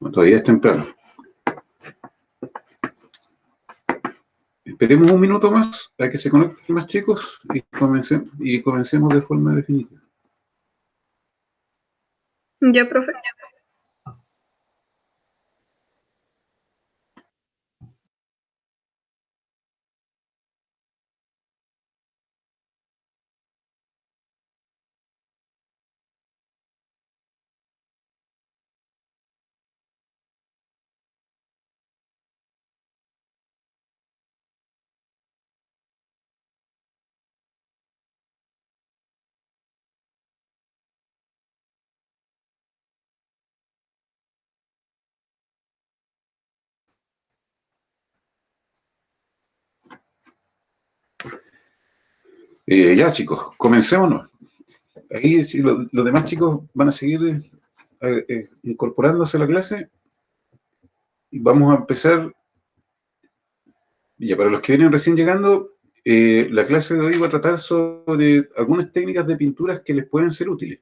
Todavía es temprano. Esperemos un minuto más a que se conecten más chicos y comencemos de forma definitiva. Ya, profe. Ya chicos, comencémonos. Ahí si los demás chicos van a seguir incorporándose a la clase y vamos a empezar. Ya, para los que vienen recién llegando, la clase de hoy va a tratar sobre algunas técnicas de pinturas que les pueden ser útiles.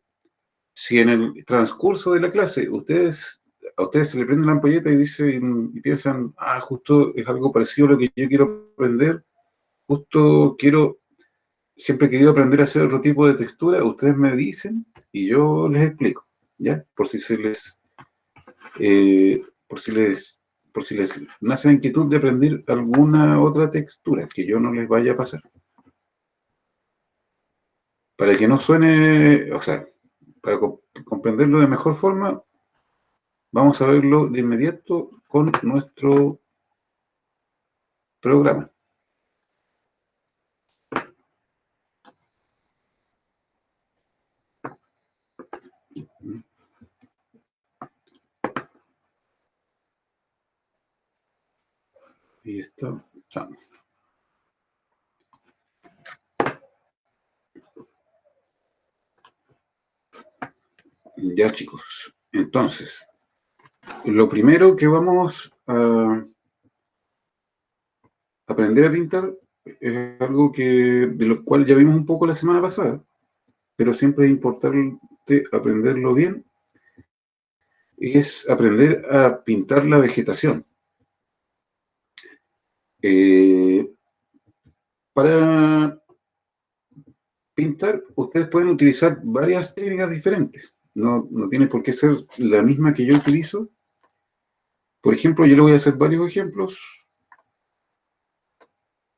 Si en el transcurso de la clase a ustedes se les prende la ampolleta y dicen y piensan, justo es algo parecido a lo que yo quiero aprender, siempre he querido aprender a hacer otro tipo de textura, ustedes me dicen y yo les explico, ¿ya? Eh, por si les, por si les nace la inquietud de aprender alguna otra textura que yo no les vaya a pasar. Para que no suene, o sea, para comprenderlo de mejor forma, vamos a verlo de inmediato con nuestro programa. Y está. Ya chicos, entonces, lo primero que vamos a aprender a pintar es algo de lo cual ya vimos un poco la semana pasada, pero siempre es importante aprenderlo bien, es aprender a pintar la vegetación. Para pintar, ustedes pueden utilizar varias técnicas diferentes. No tiene por qué ser la misma que yo utilizo. Por ejemplo, yo le voy a hacer varios ejemplos.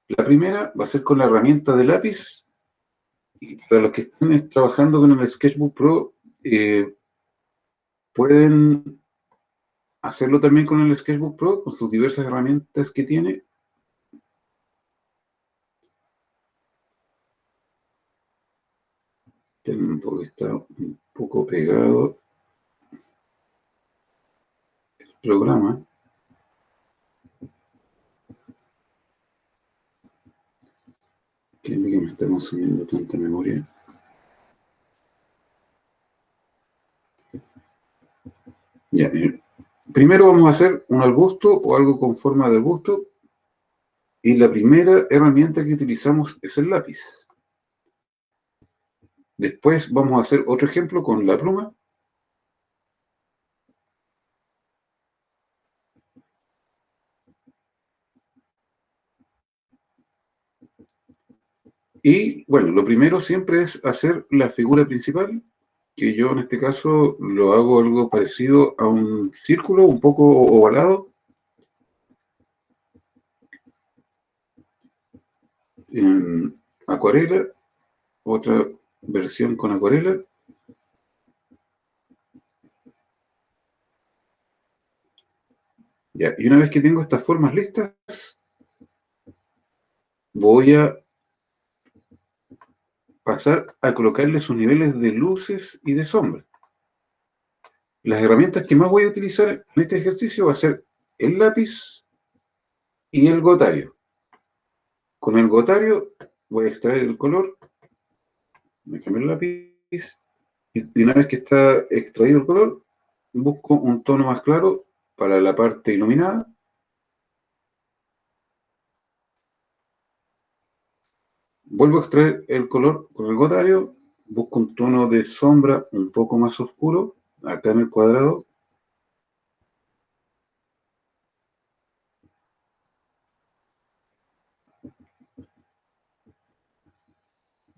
La primera va a ser con la herramienta de lápiz. Y para los que estén trabajando con el Sketchbook Pro, pueden hacerlo también con el Sketchbook Pro, con sus diversas herramientas que tiene. Porque está un poco pegado el programa. Que me está consumiendo tanta memoria. Ya, primero vamos a hacer un arbusto o algo con forma de arbusto. Y la primera herramienta que utilizamos es el lápiz. Después vamos a hacer otro ejemplo con la pluma. Y bueno, lo primero siempre es hacer la figura principal, que yo en este caso lo hago algo parecido a un círculo, un poco ovalado, en acuarela, otra versión con acuarela. Ya, y una vez que tengo estas formas listas, voy a pasar a colocarle sus niveles de luces y de sombra. Las herramientas que más voy a utilizar en este ejercicio va a ser el lápiz y el gotario. Con el gotario voy a extraer el color, me cambio el lápiz y una vez que está extraído el color, busco un tono más claro para la parte iluminada. Vuelvo a extraer el color con el gotario, busco un tono de sombra un poco más oscuro, acá en el cuadrado.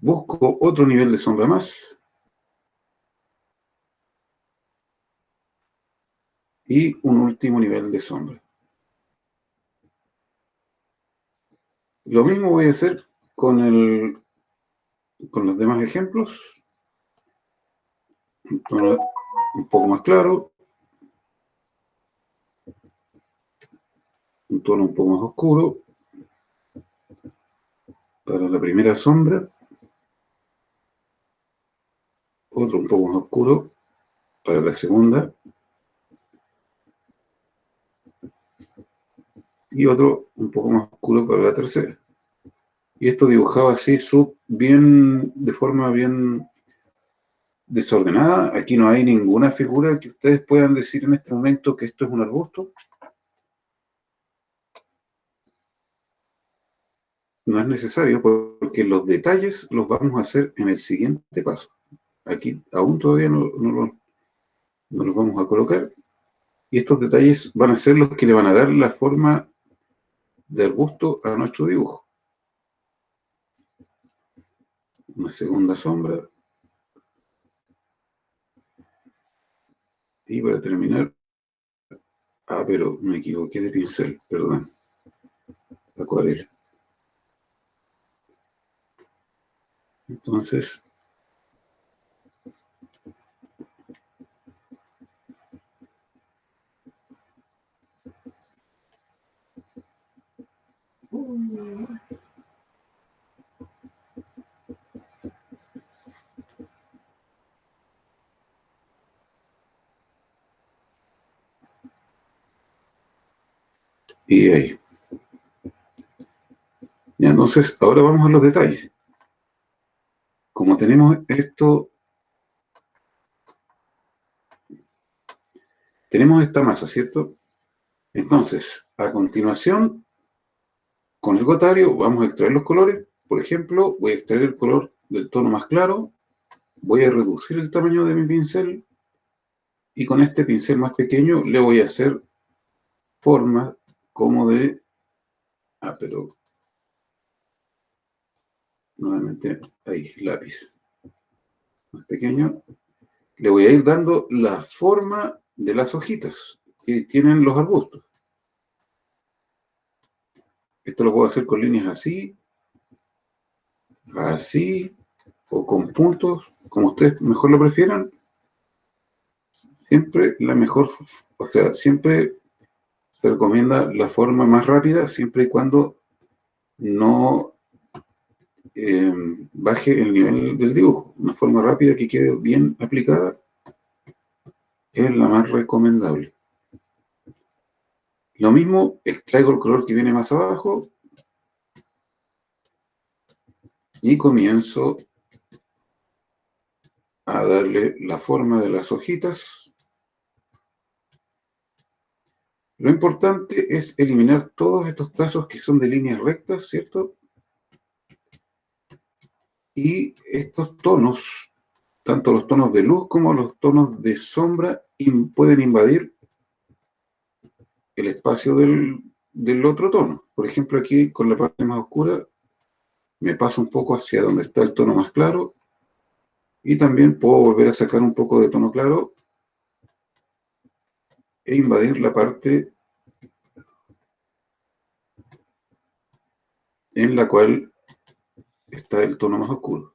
Busco otro nivel de sombra más. Y un último nivel de sombra. Lo mismo voy a hacer con los demás ejemplos. Un tono un poco más claro. Un tono un poco más oscuro. Para la primera sombra. Otro un poco más oscuro para la segunda. Y otro un poco más oscuro para la tercera. Y esto dibujado así, bien, de forma bien desordenada. Aquí no hay ninguna figura que ustedes puedan decir en este momento que esto es un arbusto. No es necesario porque los detalles los vamos a hacer en el siguiente paso. Aquí aún todavía no los vamos a colocar. Y estos detalles van a ser los que le van a dar la forma de arbusto a nuestro dibujo. Una segunda sombra. Y para terminar, pero me equivoqué de pincel, perdón. Acuarela. Entonces, y ahí. Ya, entonces, ahora vamos a los detalles. Como tenemos esto, tenemos esta masa, ¿cierto? Entonces, a continuación, con el gotario vamos a extraer los colores. Por ejemplo, voy a extraer el color del tono más claro, voy a reducir el tamaño de mi pincel y con este pincel más pequeño le voy a hacer forma como de... pero nuevamente ahí, lápiz más pequeño. Le voy a ir dando la forma de las hojitas que tienen los arbustos. Esto lo puedo hacer con líneas así, así, o con puntos, como ustedes mejor lo prefieran. Siempre la mejor, o sea, siempre se recomienda la forma más rápida, siempre y cuando no baje el nivel del dibujo. Una forma rápida que quede bien aplicada es la más recomendable. Lo mismo, extraigo el color que viene más abajo y comienzo a darle la forma de las hojitas. Lo importante es eliminar todos estos trazos que son de líneas rectas, ¿cierto? Y estos tonos, tanto los tonos de luz como los tonos de sombra, pueden invadir el espacio del otro tono. Por ejemplo, aquí con la parte más oscura me paso un poco hacia donde está el tono más claro y también puedo volver a sacar un poco de tono claro e invadir la parte en la cual está el tono más oscuro.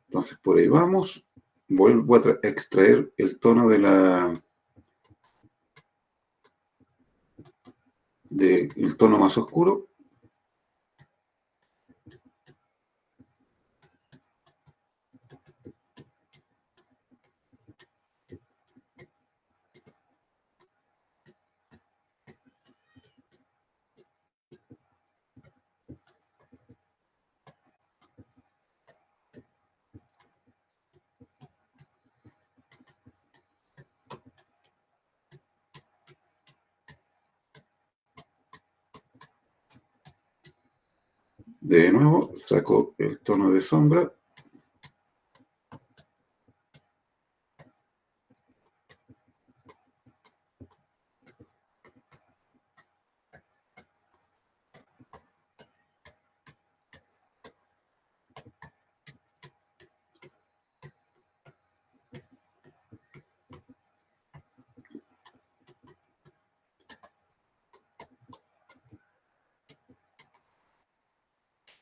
Entonces por ahí vamos, vuelvo a extraer el tono del tono más oscuro. De nuevo saco el tono de sombra.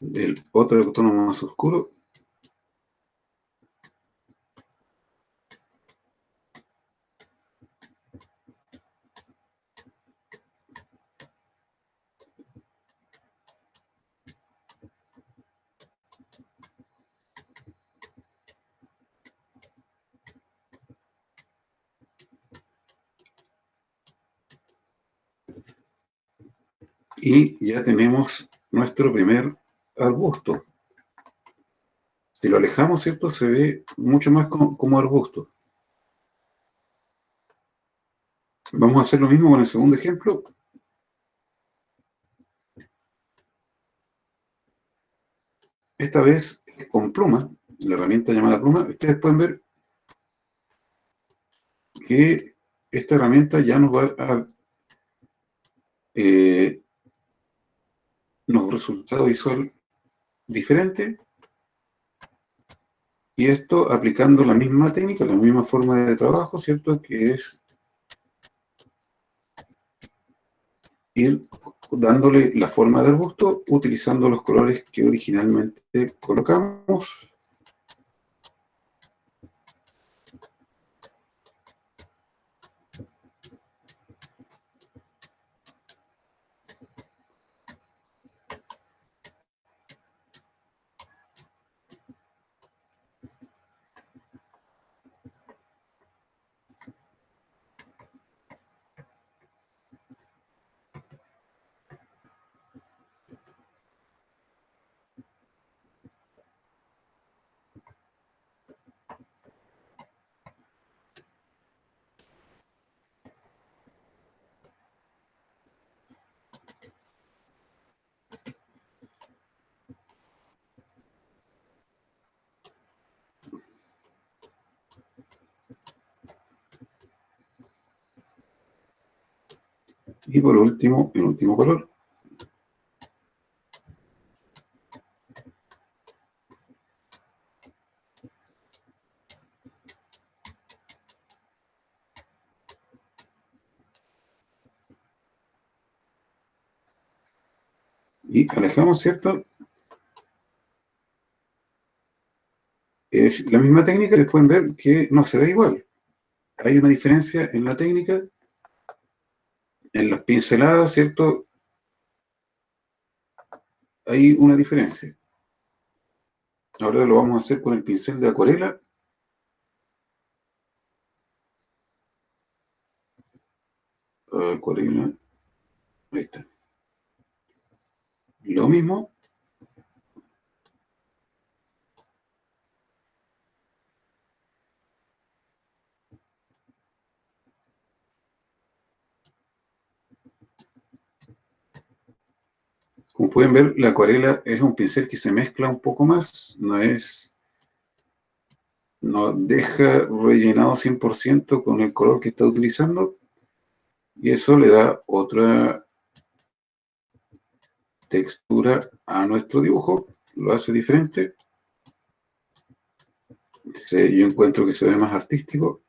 el otro tono más oscuro. Y ya tenemos nuestro primer arbusto. Si lo alejamos, ¿cierto? Se ve mucho más como arbusto. Vamos a hacer lo mismo con el segundo ejemplo. Esta vez con pluma, la herramienta llamada pluma. Ustedes pueden ver que esta herramienta ya nos va a nos da un resultado visual diferente, y esto aplicando la misma técnica, la misma forma de trabajo, ¿cierto? Que es ir dándole la forma de arbusto utilizando los colores que originalmente colocamos. Y por último, el último color. Y alejamos, ¿cierto? Es la misma técnica, les pueden ver que no se ve igual. Hay una diferencia en la técnica, en las pinceladas, ¿cierto? Hay una diferencia. Ahora lo vamos a hacer con el pincel de acuarela. Acuarela, ahí está. Lo mismo. Como pueden ver, la acuarela es un pincel que se mezcla un poco más, no deja rellenado 100% con el color que está utilizando, y eso le da otra textura a nuestro dibujo, lo hace diferente. Yo encuentro que se ve más artístico.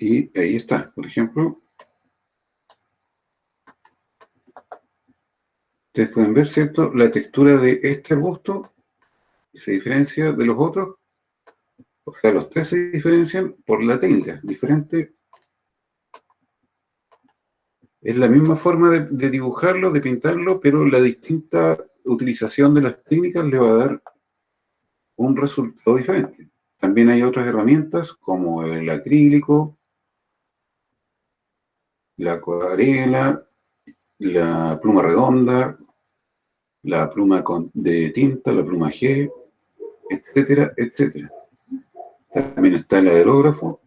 Y ahí está, por ejemplo, ustedes pueden ver, ¿cierto? La textura de este arbusto se diferencia de los otros. O sea, los tres se diferencian por la técnica, diferente Es la misma forma de dibujarlo, de pintarlo, pero la distinta utilización de las técnicas le va a dar un resultado diferente. También hay otras herramientas como el acrílico, la acuarela, la pluma redonda, la pluma de tinta, la pluma G, etcétera, etcétera. También está el aerógrafo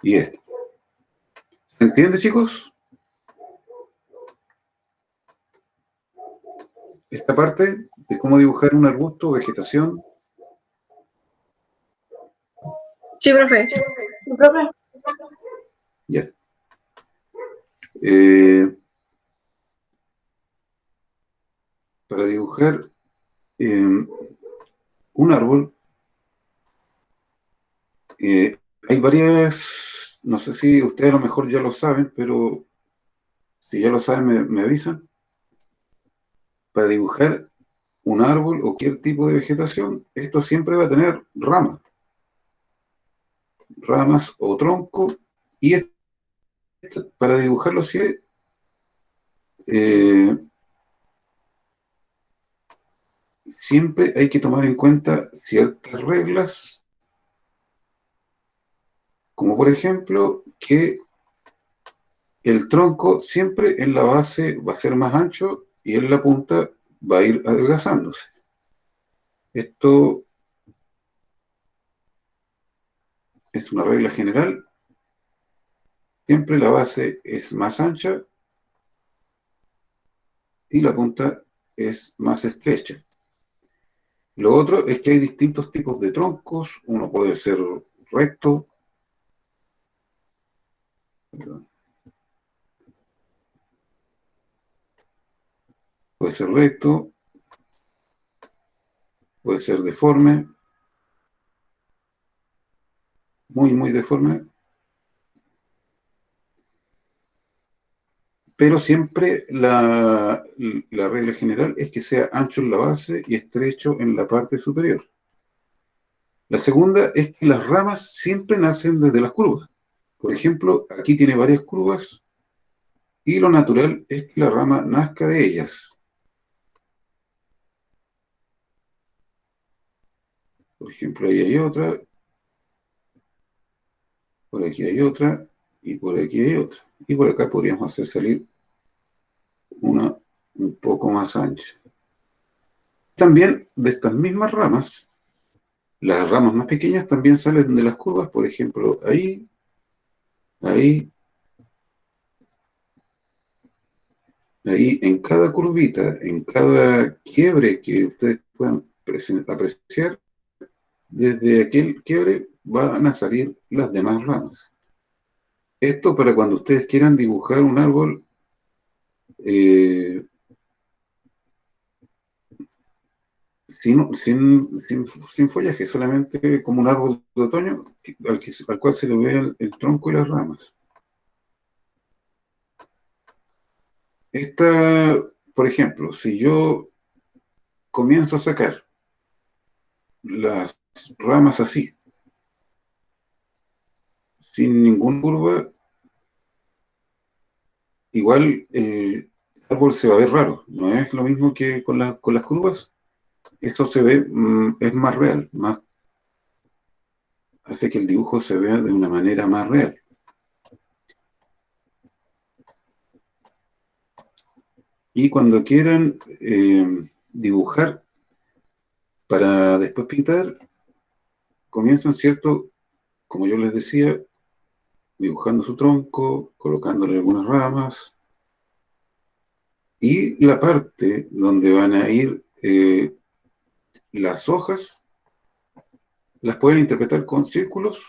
y esto. ¿Se entiende, chicos? Esta parte de cómo dibujar un arbusto, vegetación. Sí, profe. Sí, profe. Ya. Para dibujar un árbol, hay varias, no sé si ustedes a lo mejor ya lo saben, pero si ya lo saben me avisan. Para dibujar un árbol o cualquier tipo de vegetación, esto siempre va a tener ramas o tronco, y para dibujarlo así, eh, siempre hay que tomar en cuenta ciertas reglas, como por ejemplo que el tronco siempre en la base va a ser más ancho y en la punta va a ir adelgazándose. Esto es una regla general. Siempre la base es más ancha y la punta es más estrecha. Lo otro es que hay distintos tipos de troncos. Uno puede ser recto, perdón, puede ser recto, puede ser deforme, muy, muy deforme, pero siempre la regla general es que sea ancho en la base y estrecho en la parte superior. La segunda es que las ramas siempre nacen desde las curvas. Por ejemplo, aquí tiene varias curvas y lo natural es que la rama nazca de ellas. Por ejemplo, ahí hay otra, por aquí hay otra y por aquí hay otra. Y por acá podríamos hacer salir una un poco más ancha. También de estas mismas ramas, las ramas más pequeñas también salen de las curvas, por ejemplo, ahí, ahí, ahí, en cada curvita, en cada quiebre que ustedes puedan apreciar, desde aquel quiebre van a salir las demás ramas. Esto para cuando ustedes quieran dibujar un árbol eh, sin follaje, solamente como un árbol de otoño al cual se le ve el tronco y las ramas. Esta, por ejemplo, si yo comienzo a sacar las ramas así, sin ninguna curva, igual el árbol se va a ver raro. No es lo mismo que con las curvas. Esto se ve, es más real, hace que el dibujo se vea de una manera más real. Y cuando quieran dibujar para después pintar, comienzan, ¿cierto? Como yo les decía, dibujando su tronco, colocándole algunas ramas, y la parte donde van a ir las hojas, las pueden interpretar con círculos,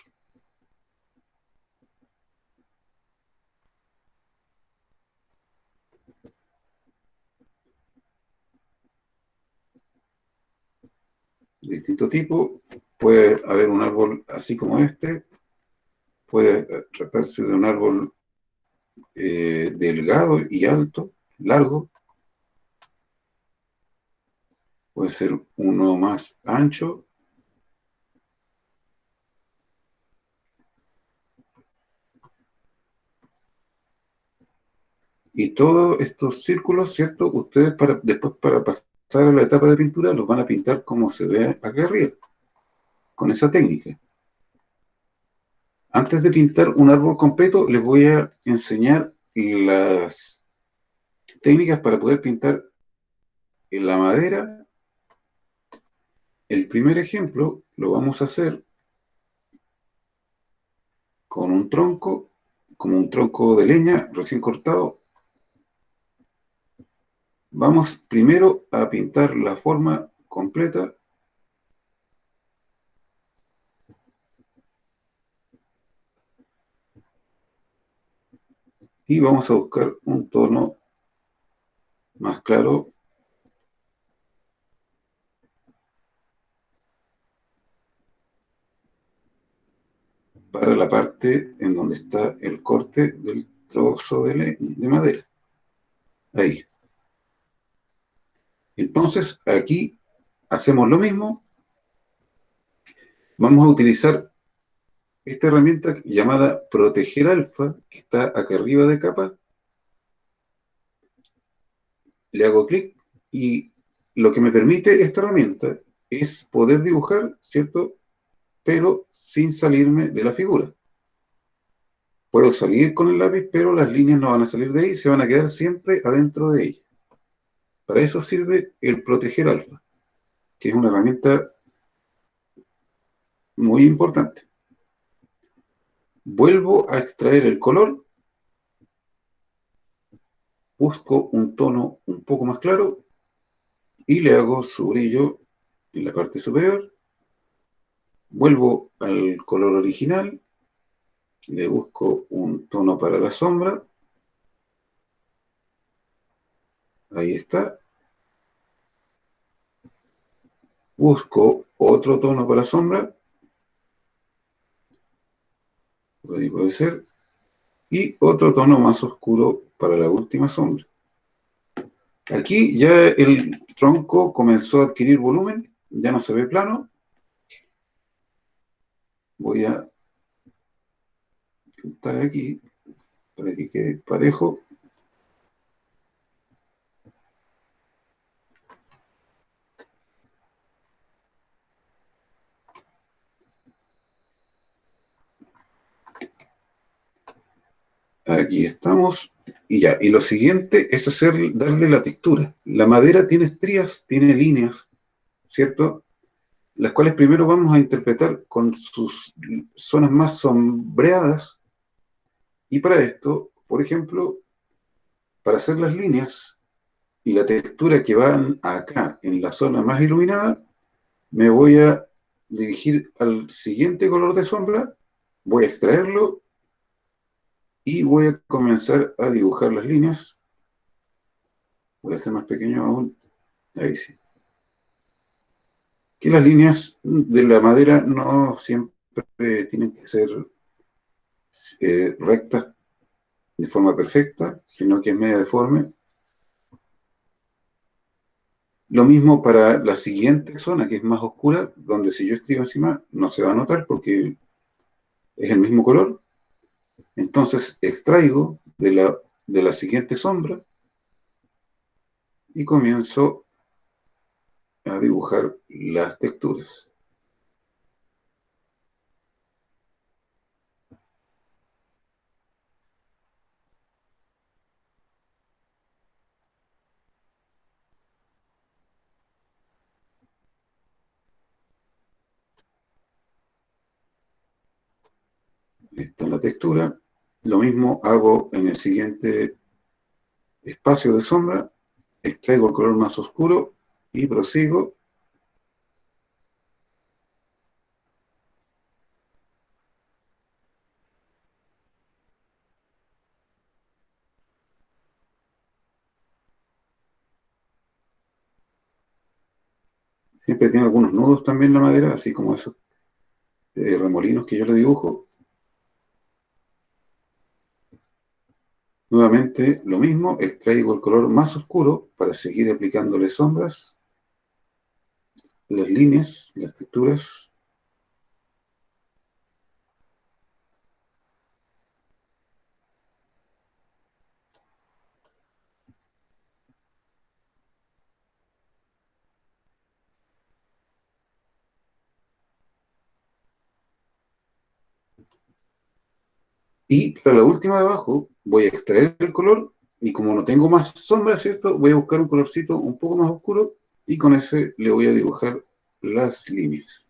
de distinto tipo. Puede haber un árbol así como este, puede tratarse de un árbol delgado y alto, largo, puede ser uno más ancho, Y todos estos círculos, ¿cierto? Ustedes después para pasar a la etapa de pintura los van a pintar como se ve acá arriba, con esa técnica. Antes de pintar un árbol completo, les voy a enseñar las técnicas para poder pintar en la madera. El primer ejemplo lo vamos a hacer con un tronco, como un tronco de leña recién cortado. Vamos primero a pintar la forma completa. Y vamos a buscar un tono más claro para la parte en donde está el corte del trozo de madera. Ahí. Entonces, aquí hacemos lo mismo. Vamos a utilizar esta herramienta llamada Proteger Alfa, que está acá arriba de capa. Le hago clic y lo que me permite esta herramienta es poder dibujar, ¿cierto? Pero sin salirme de la figura. Puedo salir con el lápiz, pero las líneas no van a salir de ahí, se van a quedar siempre adentro de ella. Para eso sirve el Proteger Alfa, que es una herramienta muy importante. Vuelvo a extraer el color, busco un tono un poco más claro y le hago su brillo en la parte superior. Vuelvo al color original, le busco un tono para la sombra. Ahí está. Busco otro tono para sombra. Por ahí puede ser. Y otro tono más oscuro para la última sombra. Aquí ya el tronco comenzó a adquirir volumen, ya no se ve plano. Voy a pintar aquí para que quede parejo. Aquí estamos. Y ya, y lo siguiente es darle la textura. La madera tiene estrías, tiene líneas, ¿cierto? Las cuales primero vamos a interpretar con sus zonas más sombreadas. Y para esto, por ejemplo, para hacer las líneas y la textura que van acá en la zona más iluminada, me voy a dirigir al siguiente color de sombra, voy a extraerlo y voy a comenzar a dibujar las líneas. Voy a hacer más pequeño aún. Ahí sí. Que las líneas de la madera no siempre tienen que ser rectas de forma perfecta, sino que es media deforme. Lo mismo para la siguiente zona, que es más oscura, donde si yo escribo encima no se va a notar porque es el mismo color. Entonces extraigo de la siguiente sombra y comienzo a dibujar las texturas. Esta es la textura. Lo mismo hago en el siguiente espacio de sombra. Extraigo el color más oscuro y prosigo. Siempre tiene algunos nudos también la madera, así como esos remolinos que yo le dibujo. Nuevamente lo mismo, extraigo el color más oscuro para seguir aplicándole sombras, las líneas, las texturas. Y para la última de abajo voy a extraer el color y como no tengo más sombra, ¿cierto? Voy a buscar un colorcito un poco más oscuro y con ese le voy a dibujar las líneas.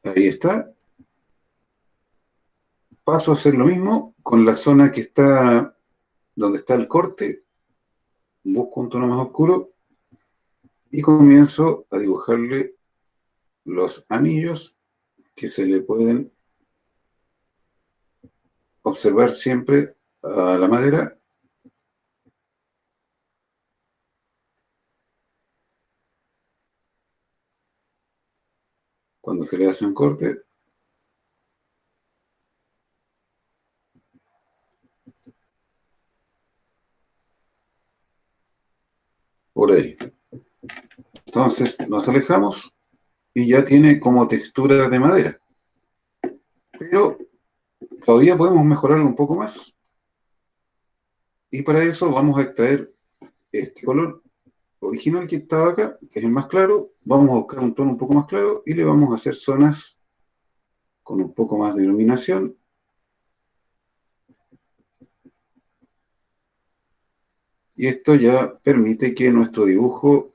Ahí está. Paso a hacer lo mismo con la zona que está donde está el corte. Busco un tono más oscuro y comienzo a dibujarle los anillos que se le pueden observar siempre a la madera cuando se le hace un corte. Por ahí. Entonces nos alejamos y ya tiene como textura de madera. Pero todavía podemos mejorarlo un poco más. Y para eso vamos a extraer este color original que estaba acá, que es el más claro. Vamos a buscar un tono un poco más claro y le vamos a hacer zonas con un poco más de iluminación. Y esto ya permite que nuestro dibujo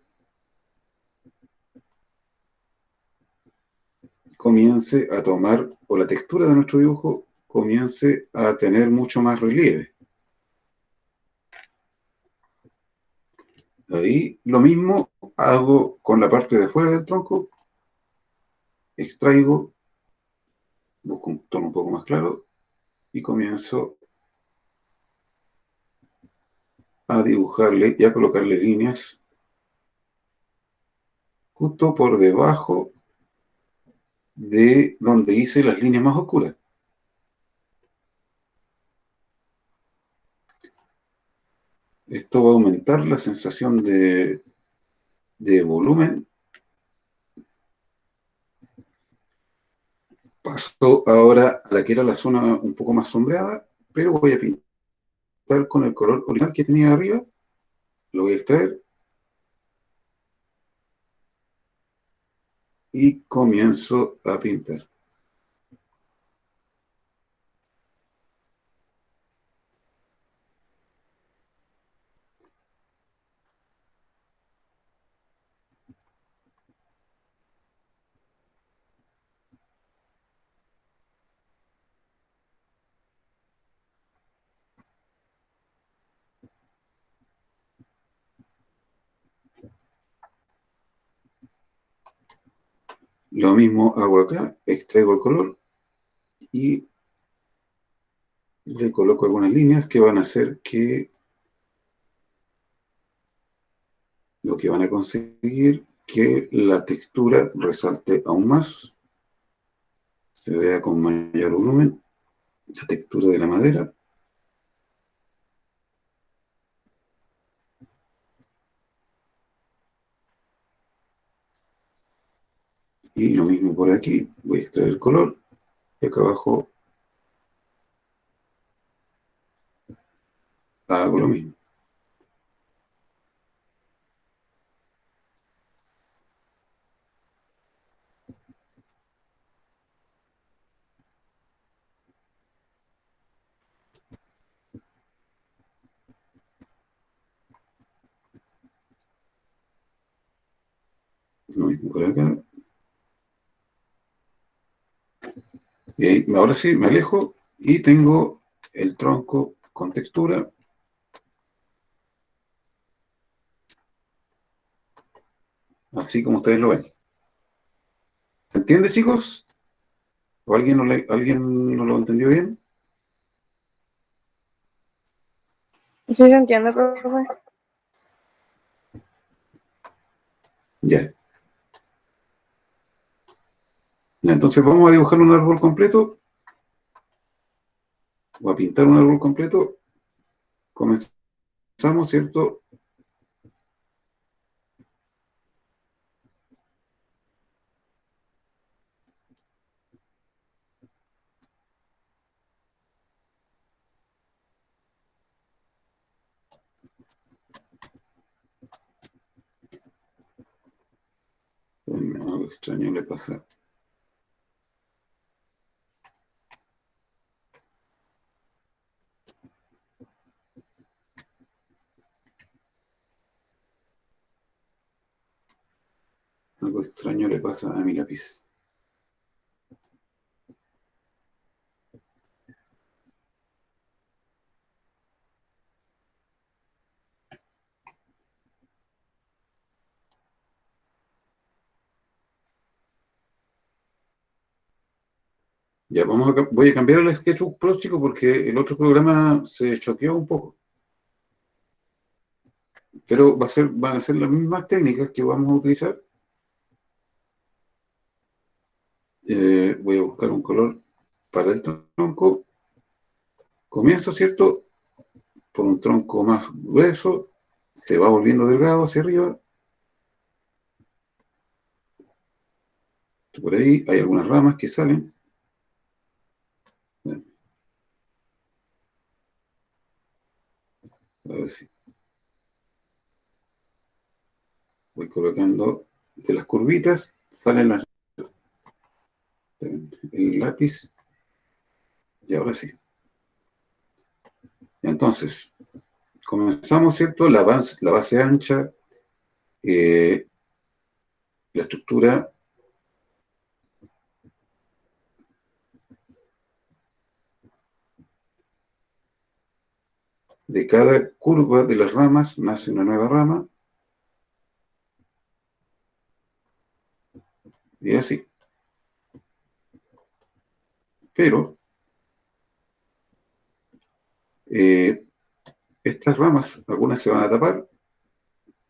comience a tomar, o la textura de nuestro dibujo comience a tener mucho más relieve. Ahí lo mismo hago con la parte de afuera del tronco, extraigo, busco un tono un poco más claro y comienzo a dibujarle y a colocarle líneas justo por debajo de donde hice las líneas más oscuras. Esto va a aumentar la sensación de volumen. Paso ahora a la que era la zona un poco más sombreada, pero voy a pintar con el color original que tenía arriba. Lo voy a extraer y comienzo a pintar. Lo mismo hago acá, extraigo el color y le coloco algunas líneas que van a hacer que lo que van a conseguir que la textura resalte aún más, se vea con mayor volumen, la textura de la madera. Y lo mismo por aquí, voy a extraer el color y acá abajo hago lo mismo. Lo mismo por acá. Y ahí, ahora sí, me alejo y tengo el tronco con textura, así como ustedes lo ven. ¿Se entiende, chicos? ¿O alguien no lo entendió bien? Sí se entiende, profe. Ya. Ya, entonces vamos a dibujar un árbol completo, o a pintar un árbol completo. Comenzamos, ¿cierto? Algo extraño le pasa. Algo extraño le pasa a mi lápiz. Ya, voy a cambiar el Sketchbook Pro, chicos, porque el otro programa se choqueó un poco. Pero van a ser las mismas técnicas que vamos a utilizar. Voy a buscar un color para el tronco. Comienza, ¿cierto? Por un tronco más grueso, se va volviendo delgado hacia arriba. Por ahí hay algunas ramas que salen. A ver si voy colocando de las curvitas, salen el lápiz. Y ahora sí. Entonces, comenzamos, ¿cierto? La base ancha, la estructura de cada curva de las ramas, nace una nueva rama, y así. Pero estas ramas, algunas se van a tapar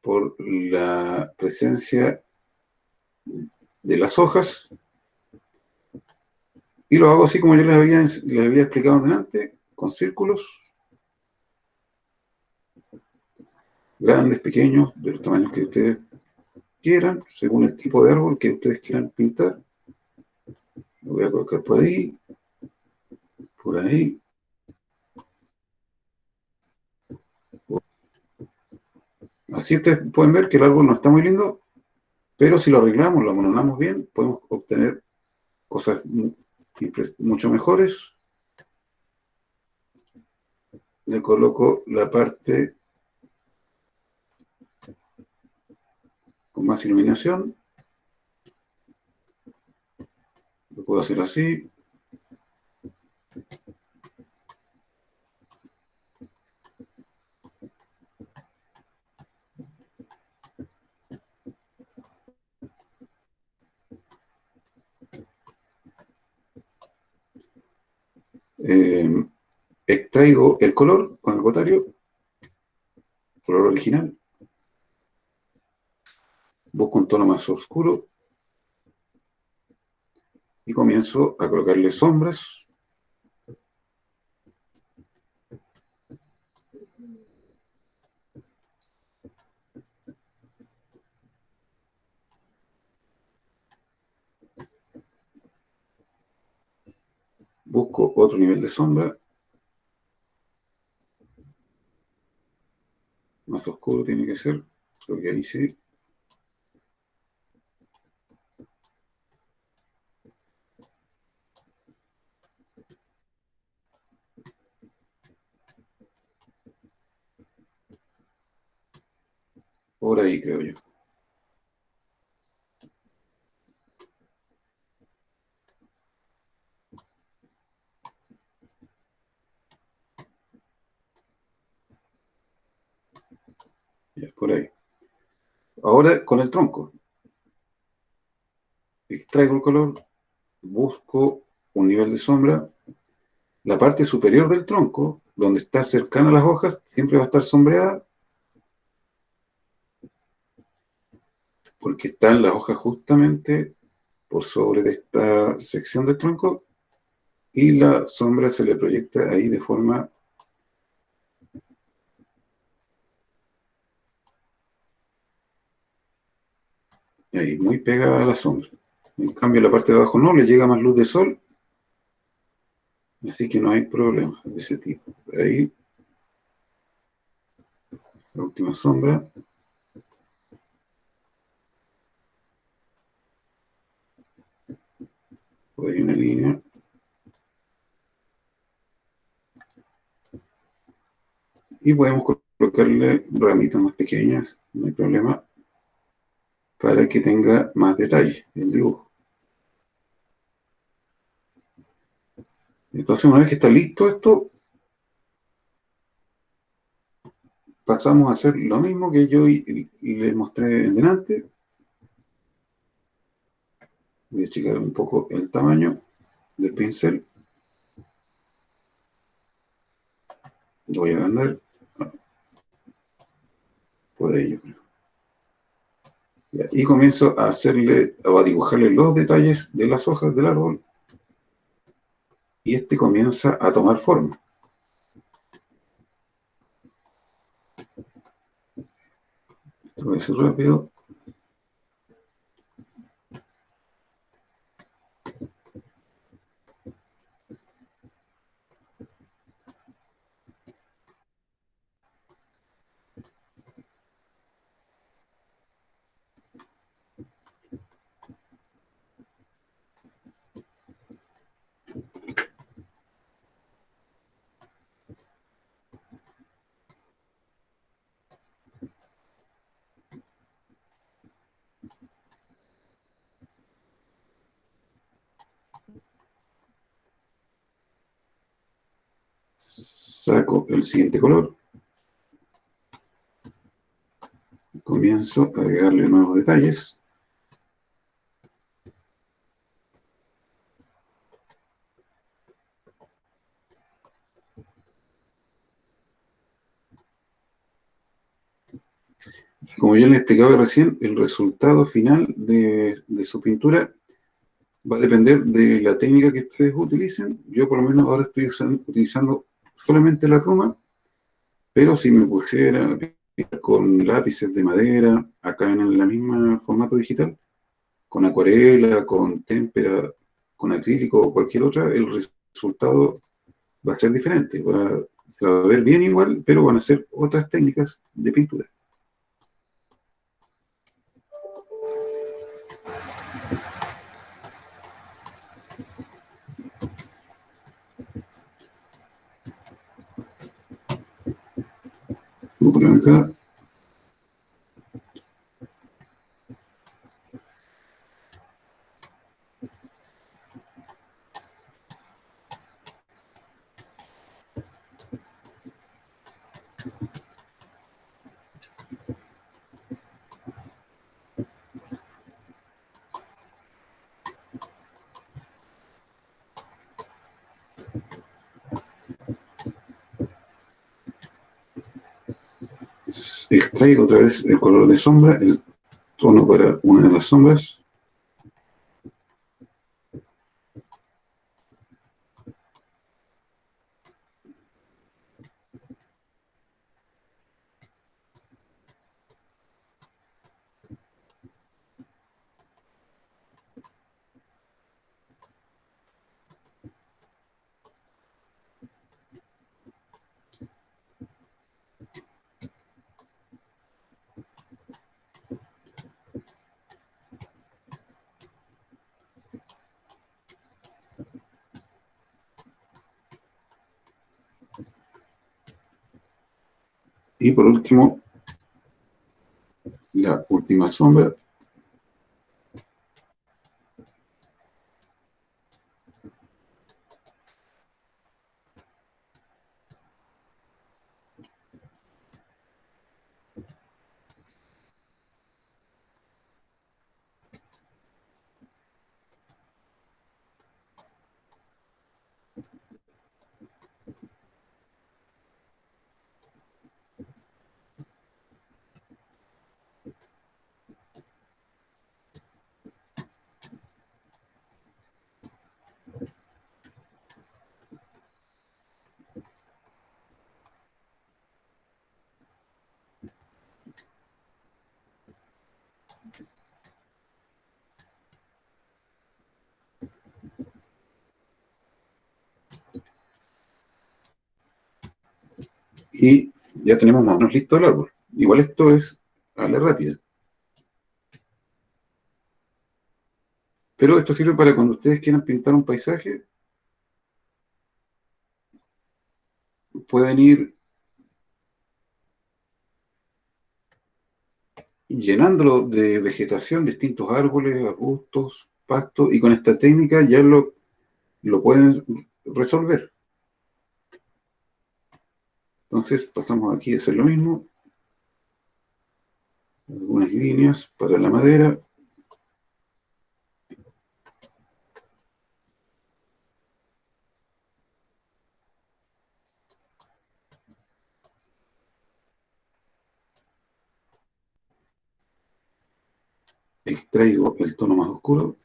por la presencia de las hojas, y lo hago así como yo les había explicado antes, con círculos grandes, pequeños, de los tamaños que ustedes quieran, según el tipo de árbol que ustedes quieran pintar. Lo voy a colocar por ahí. Así ustedes pueden ver que el árbol no está muy lindo, pero si lo arreglamos, lo amononamos bien, podemos obtener cosas mucho mejores. Le coloco la parte con más iluminación. Lo puedo hacer así. Extraigo el color con el botario, color original. Busco un tono más oscuro y comienzo a colocarle sombras. Busco otro nivel de sombra, más oscuro tiene que ser, porque ahí sí. Por ahí creo yo. Ya, por ahí. Ahora con el tronco. Extraigo el color, busco un nivel de sombra. La parte superior del tronco, donde está cercana a las hojas, siempre va a estar sombreada, porque están las hojas justamente por sobre de esta sección del tronco, y la sombra se le proyecta ahí de forma ahí, muy pegada a la sombra. En cambio, la parte de abajo no, le llega más luz de sol, así que no hay problemas de ese tipo. Ahí, la última sombra. por ahí una línea. Y podemos colocarle ramitas más pequeñas, no hay problema, para que tenga más detalle el dibujo. Entonces, una vez que está listo esto, pasamos a hacer lo mismo que yo les mostré en delante. Voy a achicar un poco el tamaño del pincel. Lo voy a agrandar por ahí, yo creo. Y comienzo a hacerle o a dibujarle los detalles de las hojas del árbol. Y este comienza a tomar forma. Esto voy a hacer rápido. Saco el siguiente color. Comienzo a agregarle nuevos detalles. Como ya les explicaba recién, el resultado final de su pintura va a depender de la técnica que ustedes utilicen. Yo por lo menos ahora estoy utilizando solamente la pluma, pero si me pusiera a pintar con lápices de madera, acá en la misma formato digital, con acuarela, con témpera, con acrílico o cualquier otra, el resultado va a ser diferente. Se va a ver bien igual, pero van a ser otras técnicas de pintura. Voy a poner acá. Extraigo otra vez el color de sombra, el tono para una de las sombras. Y por último, la última sombra. Y ya tenemos más o menos listo el árbol. Igual esto es a la rápida. Pero esto sirve para cuando ustedes quieran pintar un paisaje, pueden ir llenándolo de vegetación, distintos árboles, arbustos, pastos, y con esta técnica ya lo pueden resolver. Entonces pasamos aquí a hacer lo mismo, algunas líneas para la madera. Extraigo el tono más oscuro.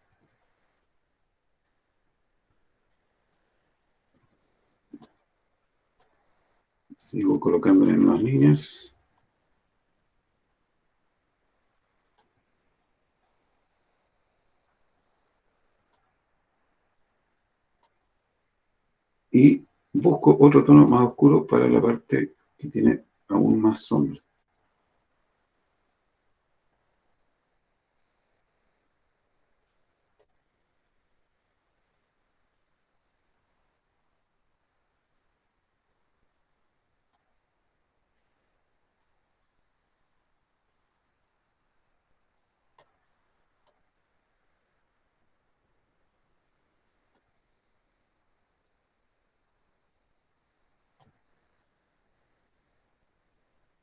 Sigo colocándole en las líneas. Y busco otro tono más oscuro para la parte que tiene aún más sombra.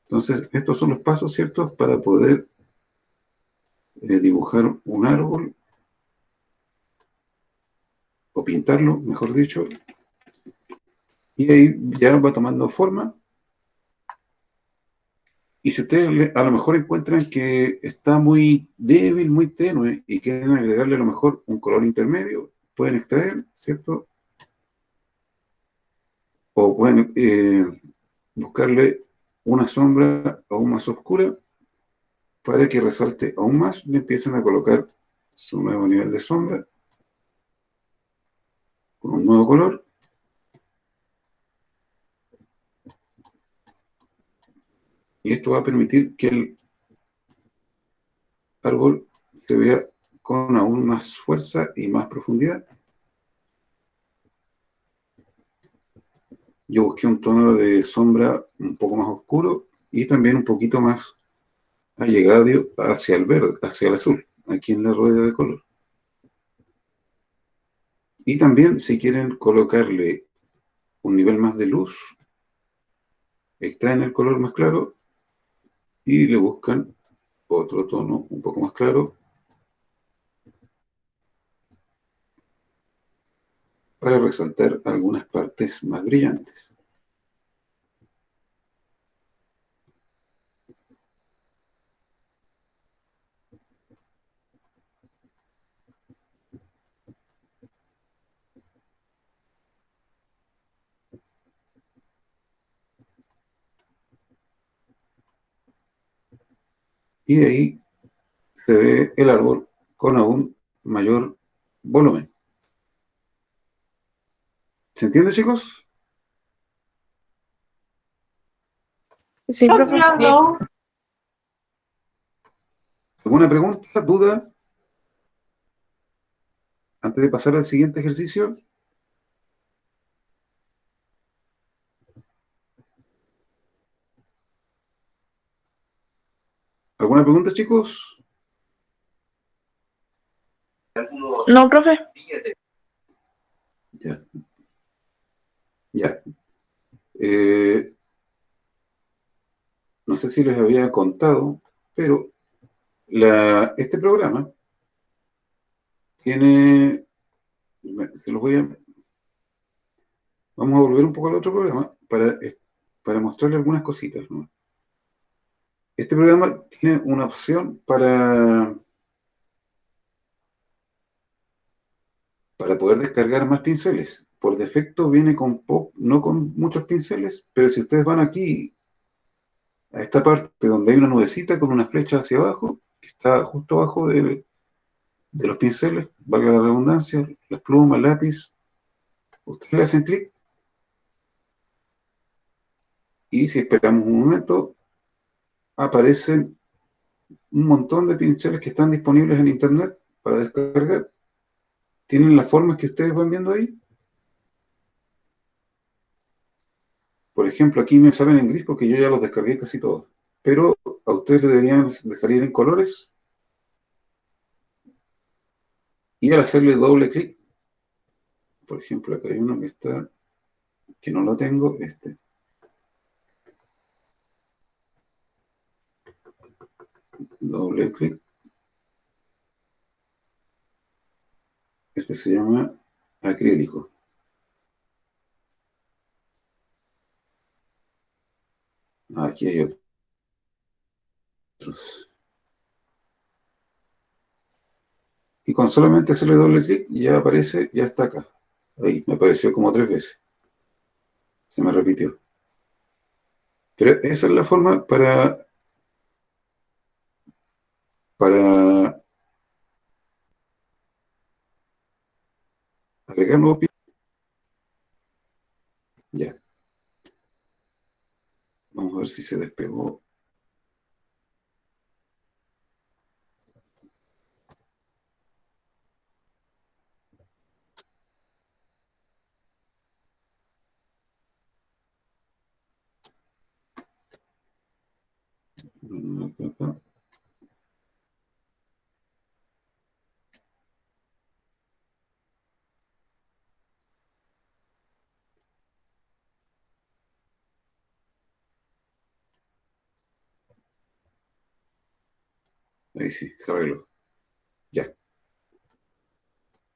Entonces, estos son los pasos, ¿cierto?, para poder dibujar un árbol, o pintarlo, mejor dicho, y ahí ya va tomando forma. Y si ustedes a lo mejor encuentran que está muy débil, muy tenue, y quieren agregarle a lo mejor un color intermedio, pueden extraer, ¿cierto? O pueden buscarle una sombra aún más oscura para que resalte aún más, le empiecen a colocar su nuevo nivel de sombra con un nuevo color. Y esto va a permitir que el árbol se vea con aún más fuerza y más profundidad. Yo busqué un tono de sombra un poco más oscuro y también un poquito más allegado hacia el verde, hacia el azul, aquí en la rueda de color. Y también, si quieren colocarle un nivel más de luz, extraen el color más claro y le buscan otro tono un poco más claro para resaltar algunas partes más brillantes. Y de ahí se ve el árbol con aún mayor volumen. ¿Se entiende, chicos? Sí, profe. ¿Alguna pregunta, duda, antes de pasar al siguiente ejercicio? ¿Alguna pregunta, chicos? No, profe. Ya. Ya. Eh, no sé si les había contado, pero este programa tiene, se los voy a, vamos a volver un poco al otro programa para mostrarles algunas cositas, ¿no? Este programa tiene una opción para poder descargar más pinceles. Por defecto viene no con muchos pinceles, pero si ustedes van aquí a esta parte donde hay una nubecita con una flecha hacia abajo, que está justo abajo de los pinceles, valga la redundancia, las plumas, el lápiz, ustedes le hacen clic y si esperamos un momento, aparecen un montón de pinceles que están disponibles en internet para descargar. ¿Tienen las formas que ustedes van viendo ahí? Por ejemplo, aquí me salen en gris porque yo ya los descargué casi todos. Pero a ustedes les deberían de salir en colores y al hacerle doble clic, por ejemplo, acá hay uno que está, que no lo tengo, doble clic, este se llama acrílico. Aquí hay otros. Y con solamente hacerle doble clic ya aparece, ya está acá. Ahí, me apareció como 3 veces. Se me repitió. Pero esa es la forma para agregar nuevos pines. Ya, vamos a ver si se despegó. Ahí sí, se arregló. Ya.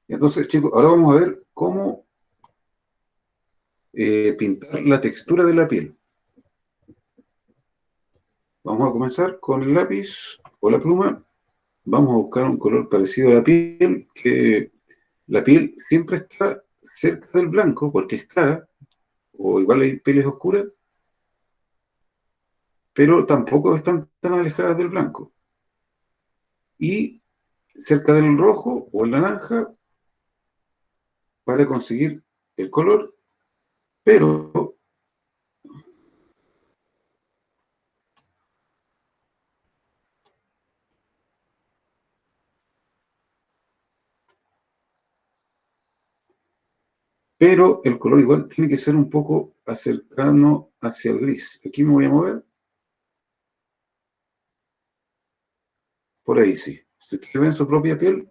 Entonces, chicos, ahora vamos a ver cómo pintar la textura de la piel. Vamos a comenzar con el lápiz o la pluma. Vamos a buscar un color parecido a la piel, que la piel siempre está cerca del blanco porque es clara, o igual hay pieles oscuras, pero tampoco están tan alejadas del blanco. Y cerca del rojo o el naranja para conseguir el color, pero, pero el color igual tiene que ser un poco cercano hacia el gris. Aquí me voy a mover, por ahí sí. Si ustedes ven su propia piel,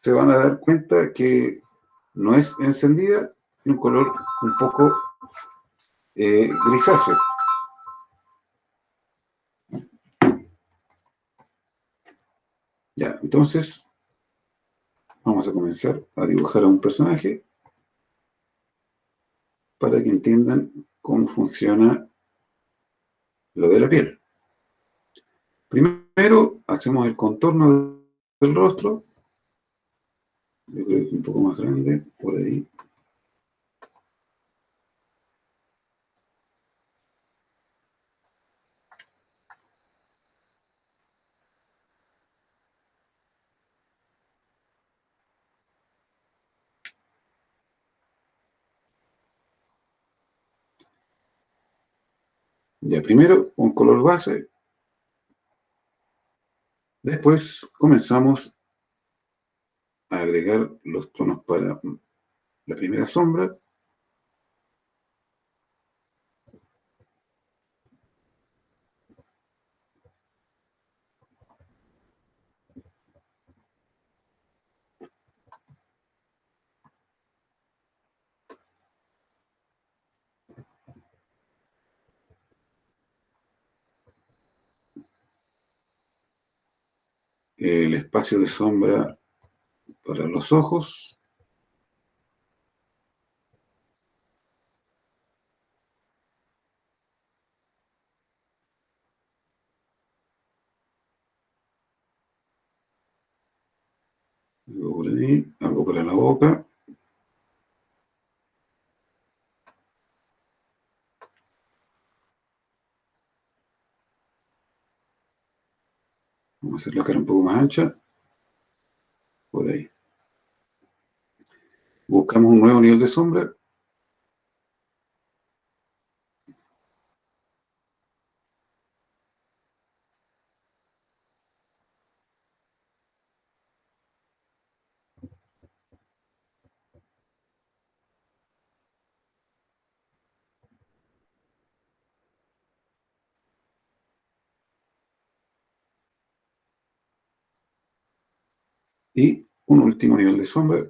se van a dar cuenta que no es encendida, tiene un color un poco grisáceo. Ya, entonces vamos a comenzar a dibujar a un personaje para que entiendan cómo funciona lo de la piel. Primero hacemos el contorno del rostro. Yo creo que es un poco más grande, por ahí. Ya, primero un color base, después comenzamos a agregar los tonos para la primera sombra. El espacio de sombra para los ojos. Algo por ahí, algo para la boca. Vamos a hacer la cara un poco más ancha. Por ahí. Buscamos un nuevo nivel de sombra. Y un último nivel de sombra.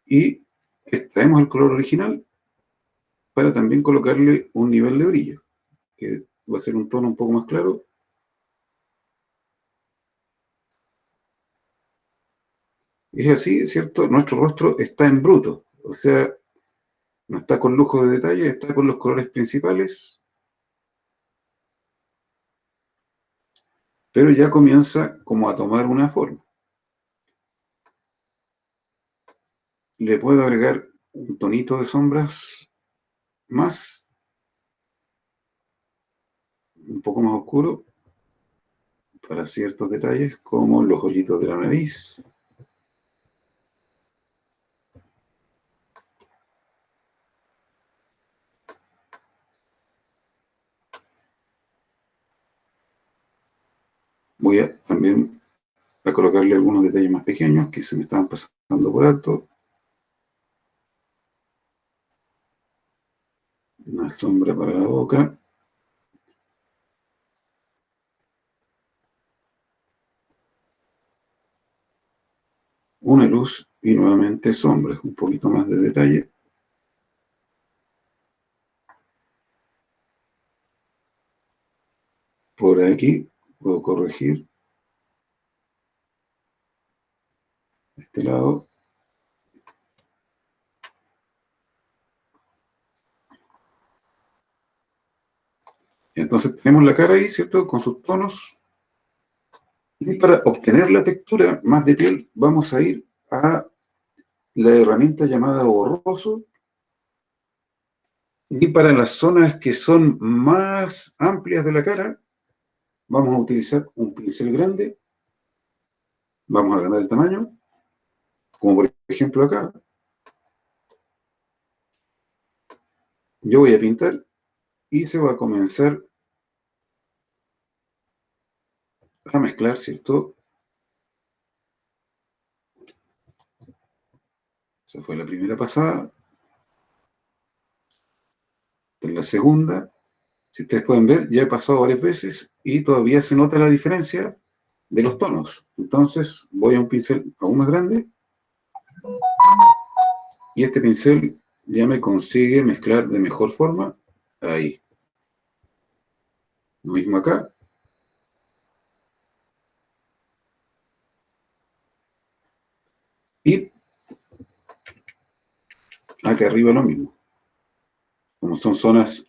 Y extraemos el color original para también colocarle un nivel de brillo, que va a ser un tono un poco más claro. Es así, ¿cierto? Nuestro rostro está en bruto, o sea, no está con lujo de detalle, está con los colores principales, pero ya comienza como a tomar una forma. Le puedo agregar un tonito de sombras más, un poco más oscuro, para ciertos detalles como los hoyitos de la nariz. Voy a también a colocarle algunos detalles más pequeños que se me estaban pasando por alto. Una sombra para la boca. Una luz y nuevamente sombras, un poquito más de detalle. Por aquí puedo corregir este lado. Entonces tenemos la cara ahí, ¿cierto? Con sus tonos. Y para obtener la textura más de piel, vamos a ir a la herramienta llamada borroso. Y para las zonas que son más amplias de la cara, vamos a utilizar un pincel grande. Vamos a agrandar el tamaño, como por ejemplo acá. Yo voy a pintar y se va a comenzar a mezclar, ¿cierto? Esa fue la primera pasada. En la segunda, si ustedes pueden ver, ya he pasado varias veces y todavía se nota la diferencia de los tonos. Entonces voy a un pincel aún más grande y este pincel ya me consigue mezclar de mejor forma. Ahí. Lo mismo acá. Y acá arriba lo mismo. Como son zonas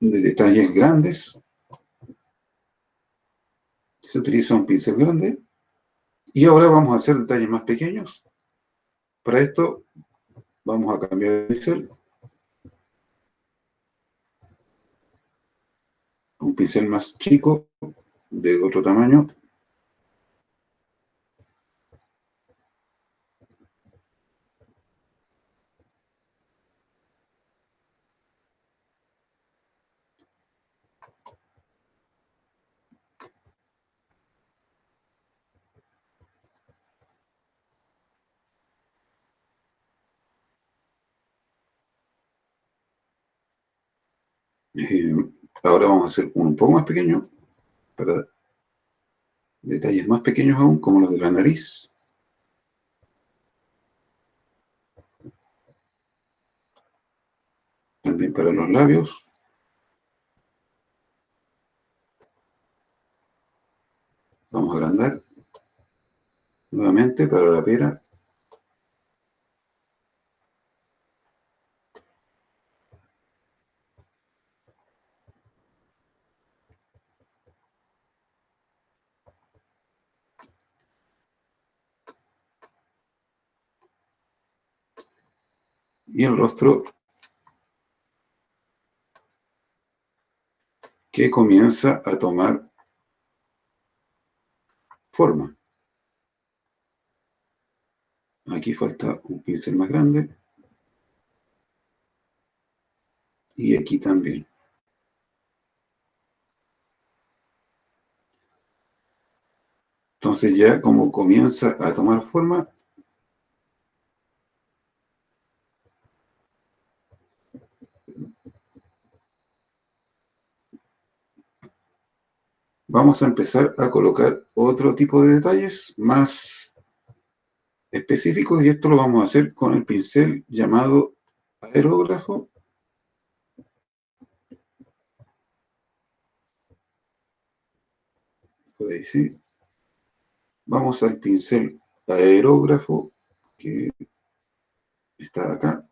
de detalles grandes, se utiliza un pincel grande. Y ahora vamos a hacer detalles más pequeños. Para esto vamos a cambiar de pincel. Un pincel más chico, de otro tamaño. Eh, Ahora vamos a hacer uno un poco más pequeño, para detalles más pequeños aún, como los de la nariz. También para los labios. Vamos a agrandar nuevamente para la pera. Y el rostro, que comienza a tomar forma. Aquí falta un pincel más grande. Y aquí también. Entonces ya como comienza a tomar forma, vamos a empezar a colocar otro tipo de detalles más específicos, y esto lo vamos a hacer con el pincel llamado aerógrafo. Por ahí sí. Vamos al pincel aerógrafo que está acá,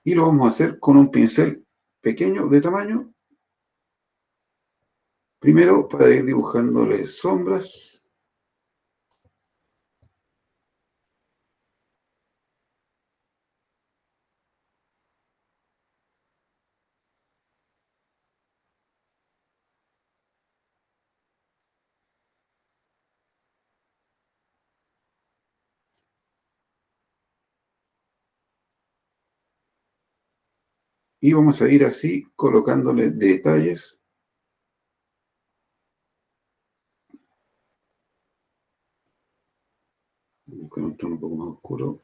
y lo vamos a hacer con un pincel pequeño de tamaño, primero para ir dibujándole sombras. Y vamos a ir así colocándole detalles. Con un tono un poco más oscuro.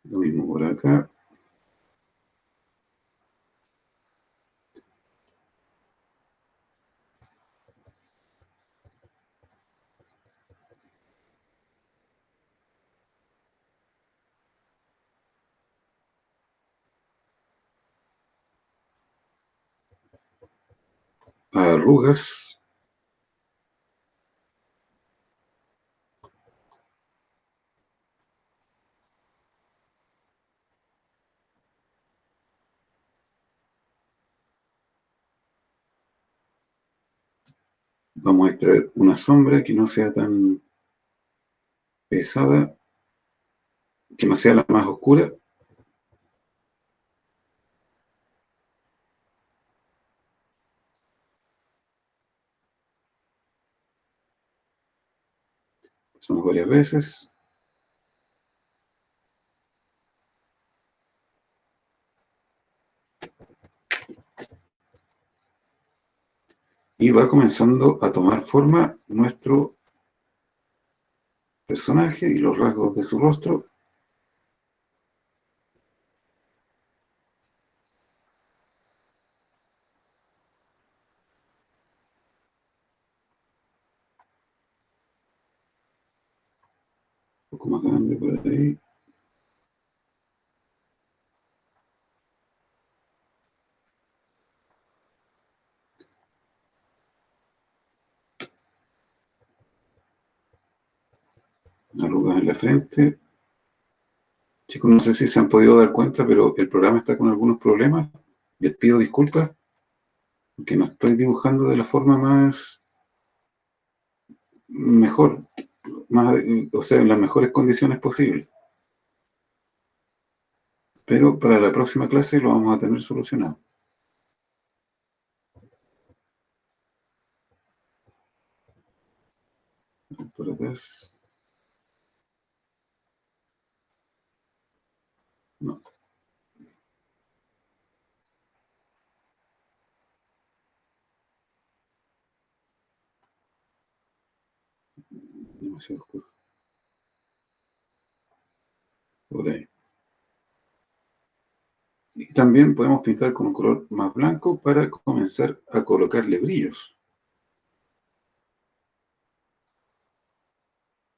Lo mismo por acá. Arrugas. Vamos a extraer una sombra que no sea tan pesada, que no sea la más oscura. Pasamos varias veces. Y va comenzando a tomar forma nuestro personaje y los rasgos de su rostro. Un poco más grande por ahí. Arrugas en la frente. Chicos, no sé si se han podido dar cuenta, pero el programa está con algunos problemas. Les pido disculpas, porque no estoy dibujando de la forma más mejor, más, o sea, en las mejores condiciones posibles. Pero para la próxima clase lo vamos a tener solucionado. Por atrás. No, demasiado oscuro. Por ahí. Y también podemos pintar con un color más blanco para comenzar a colocarle brillos.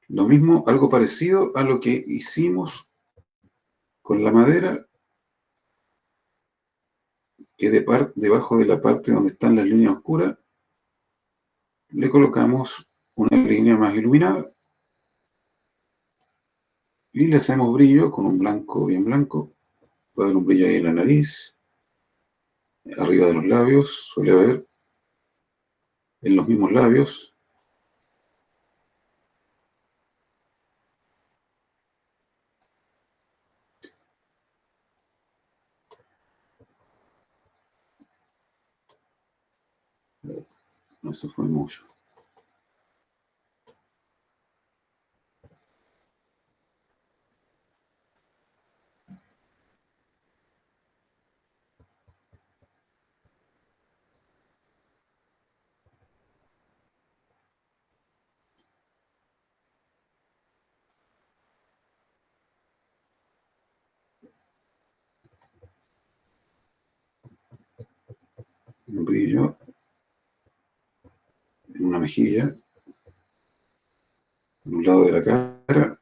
Lo mismo, algo parecido a lo que hicimos con la madera, que debajo de la parte donde están las líneas oscuras, le colocamos una línea más iluminada y le hacemos brillo con un blanco bien blanco. Puede haber un brillo ahí en la nariz, arriba de los labios, suele haber en los mismos labios. Eso fue mucho. un brillo en una mejilla, en un lado de la cara,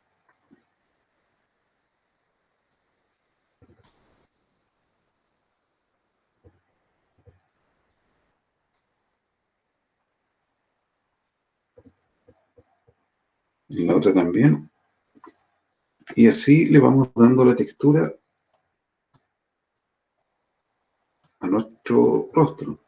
en la otra también, y así le vamos dando la textura a nuestro rostro.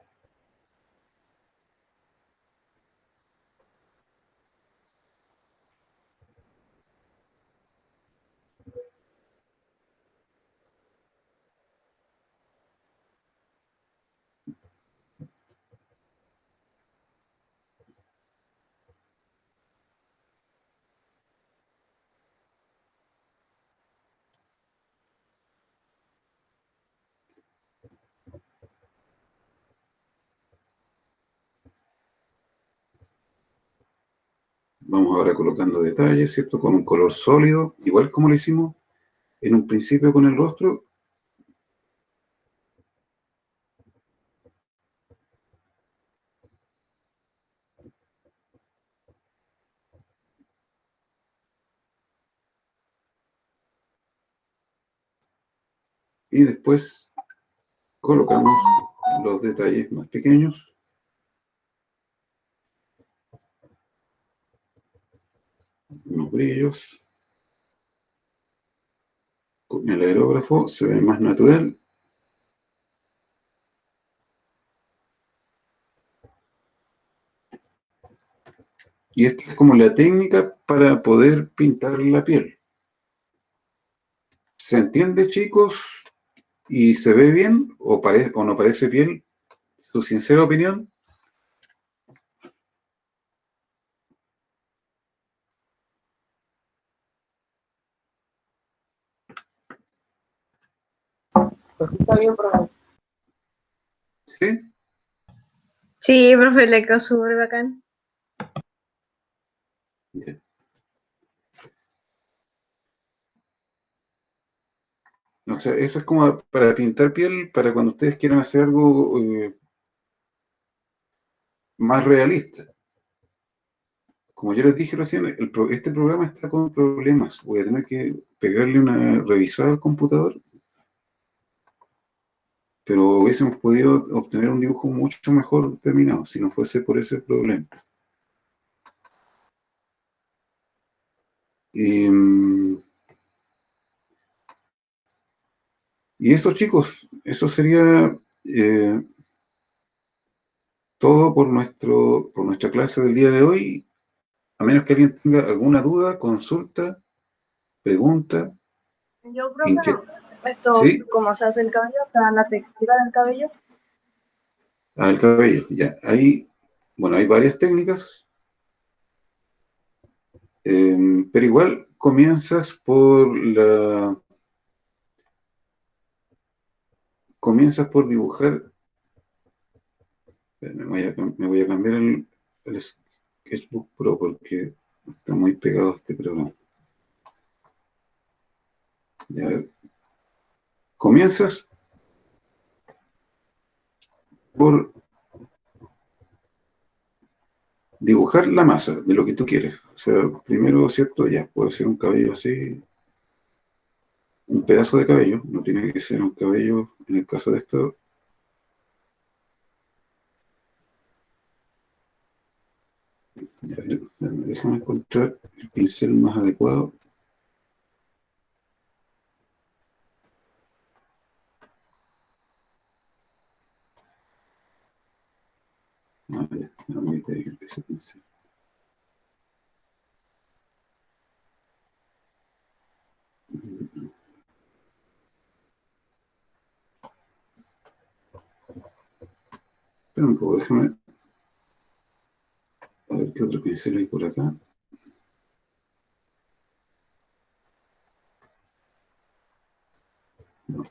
Vamos ahora colocando detalles, ¿cierto? Con un color sólido, igual como lo hicimos en un principio con el rostro. Y después colocamos los detalles más pequeños, unos brillos. Con el aerógrafo se ve más natural. Y esta es como la técnica para poder pintar la piel. ¿Se entiende, chicos? ¿Y se ve bien o no parece piel? ¿Su sincera opinión? Pues sí, está bien, profe. ¿Sí? Sí, profe, le quedó súper bacán. Bien. O sea, eso es como para pintar piel, para cuando ustedes quieran hacer algo más realista. Como yo les dije recién, este programa está con problemas. Voy a tener que pegarle una revisada al computador, pero hubiésemos podido obtener un dibujo mucho mejor terminado si no fuese por ese problema. Y, y eso, chicos, eso sería todo por nuestra clase del día de hoy. A menos que alguien tenga alguna duda, consulta, pregunta, Yo, profe, inquietud. esto, ¿Sí? ¿cómo se hace el cabello? O sea, la textura del cabello. Ah, el cabello, ya. Ahí, bueno, hay varias técnicas, pero igual comienzas por dibujar. Me voy a cambiar el Sketchbook Pro porque está muy pegado a este programa. Ya, comienzas por dibujar la masa de lo que tú quieres. O sea, primero, ¿cierto? Ya, puede ser un cabello así, un pedazo de cabello, no tiene que ser un cabello, en el caso de esto, ya, déjame encontrar el pincel más adecuado. Ah, ya, no me que ese pincel. Espera un poco, déjame a ver qué otro pincel hay por acá. No,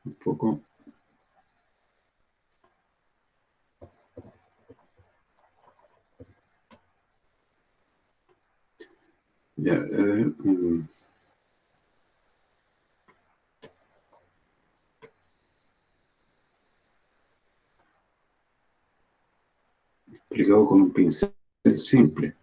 un poco. Ya, aplicado con un pincel simple.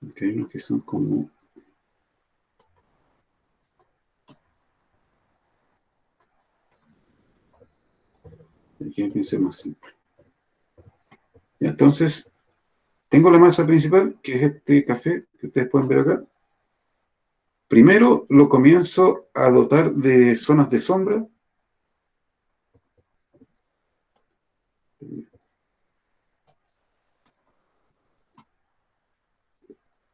Ok, lo que son como... Aquí el pincel más simple. Y entonces, tengo la masa principal, que es este café que ustedes pueden ver acá. Primero lo comienzo a dotar de zonas de sombra.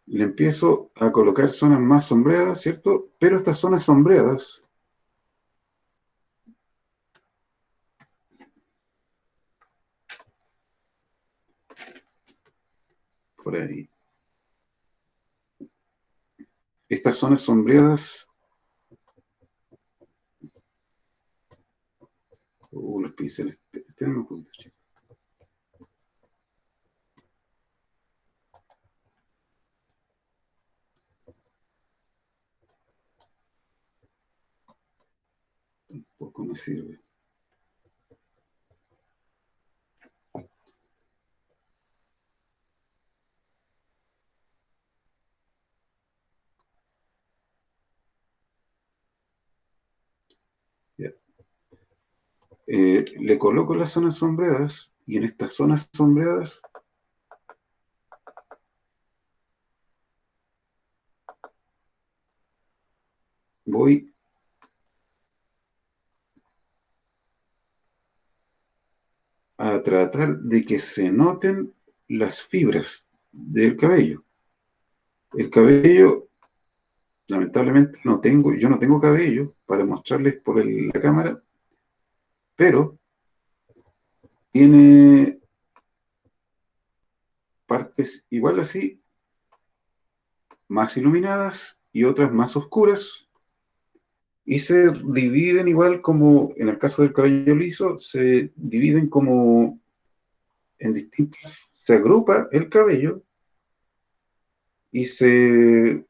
Le empiezo a colocar zonas más sombreadas, ¿cierto? Pero estas zonas sombreadas, por ahí, estas zonas sombreadas, los pinceles, espérenme un poquito, chicos. Poco me sirve. Ya. Le coloco las zonas sombreadas y en estas zonas sombreadas voy a tratar de que se noten las fibras del cabello. El cabello, lamentablemente, yo no tengo cabello para mostrarles por la cámara, pero tiene partes igual así, más iluminadas y otras más oscuras, y se dividen igual como en el caso del cabello liso, se dividen como en distintas, se agrupa el cabello y se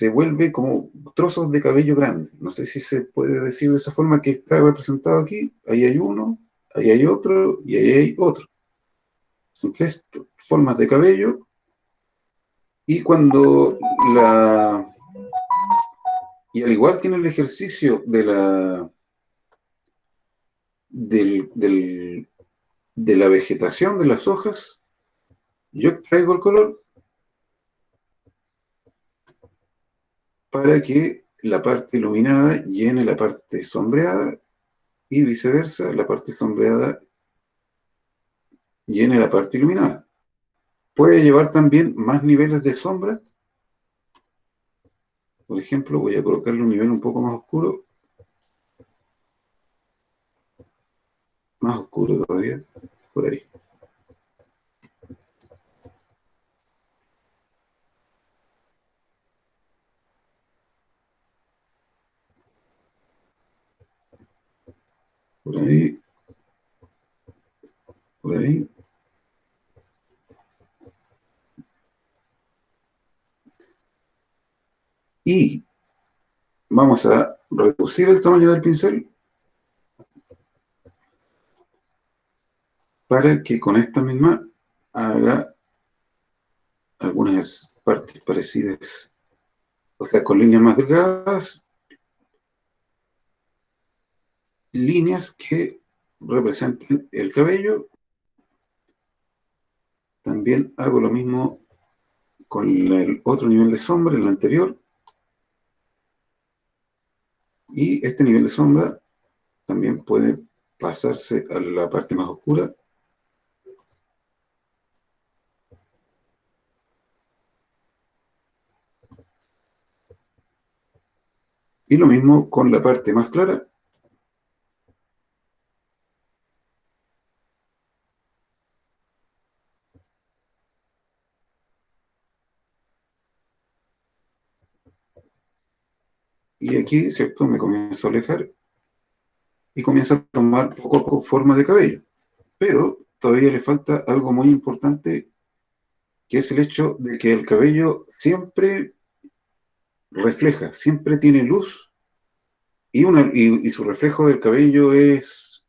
vuelve como trozos de cabello grande. No sé si se puede decir de esa forma que está representado aquí. Ahí hay uno, ahí hay otro y ahí hay otro. Son tres formas de cabello y cuando la... Y al igual que en el ejercicio del, del- de la vegetación de las hojas, yo traigo el color para que la parte iluminada llene la parte sombreada y viceversa, la parte sombreada llene la parte iluminada. Puede llevar también más niveles de sombra. Por ejemplo, voy a colocarle un nivel un poco más oscuro todavía, por ahí. Por ahí, por ahí. Y vamos a reducir el tamaño del pincel para que con esta misma haga algunas partes parecidas, o sea, con líneas más delgadas, líneas que representen el cabello. También hago lo mismo con el otro nivel de sombra, el anterior, y este nivel de sombra también puede pasarse a la parte más oscura. Y lo mismo con la parte más clara. Y aquí, ¿cierto? Me comienzo a alejar. y comienza a tomar poco a poco forma de cabello. Pero todavía le falta algo muy importante, que es el hecho de que el cabello siempre refleja, siempre tiene luz y su reflejo del cabello es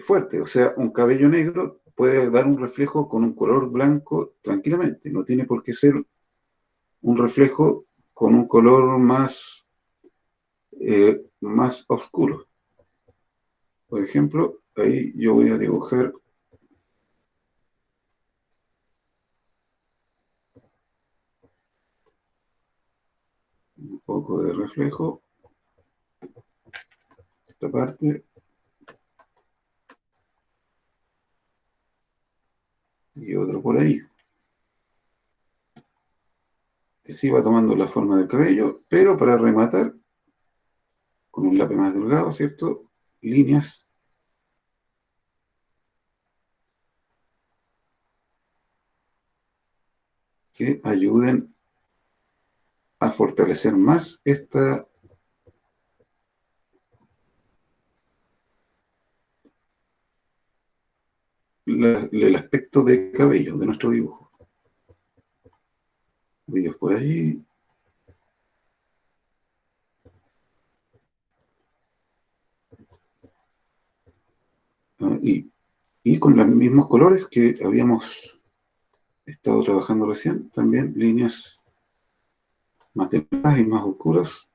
fuerte. O sea, un cabello negro puede dar un reflejo con un color blanco tranquilamente. No tiene por qué ser un reflejo con un color más oscuro. Por ejemplo, ahí yo voy a dibujar un poco de reflejo, esta parte, y otro por ahí. Así va tomando la forma del cabello, pero para rematar, con un lápiz más delgado, ¿cierto? Líneas que ayuden a fortalecer más el aspecto de cabello de nuestro dibujo. Brillos por ahí. Y con los mismos colores que habíamos estado trabajando recién, también líneas más delgadas y más oscuras.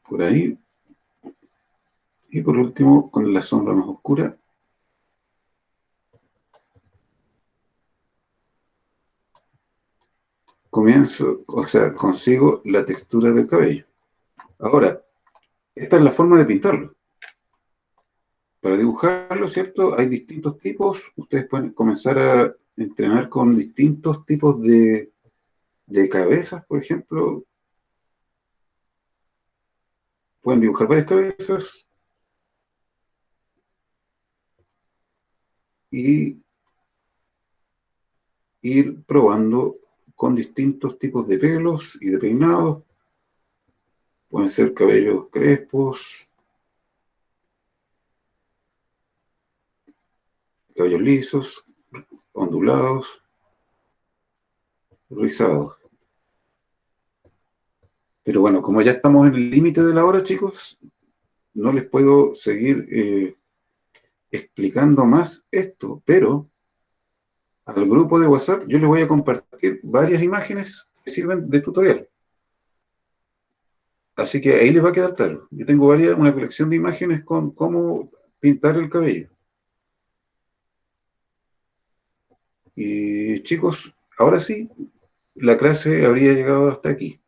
Por ahí. Y por último, con la sombra más oscura, consigo la textura del cabello. Ahora, esta es la forma de pintarlo. Para dibujarlo, ¿cierto? Hay distintos tipos. Ustedes pueden comenzar a entrenar con distintos tipos de cabezas, por ejemplo. Pueden dibujar varias cabezas y ir probando con distintos tipos de pelos y de peinados. Pueden ser cabellos crespos, cabellos lisos, ondulados, rizados. Pero bueno, como ya estamos en el límite de la hora, chicos, no les puedo seguir explicando más esto, pero al grupo de WhatsApp yo les voy a compartir varias imágenes que sirven de tutorial. Así que ahí les va a quedar claro. Yo tengo una colección de imágenes con cómo pintar el cabello. Y chicos, ahora sí, la clase habría llegado hasta aquí.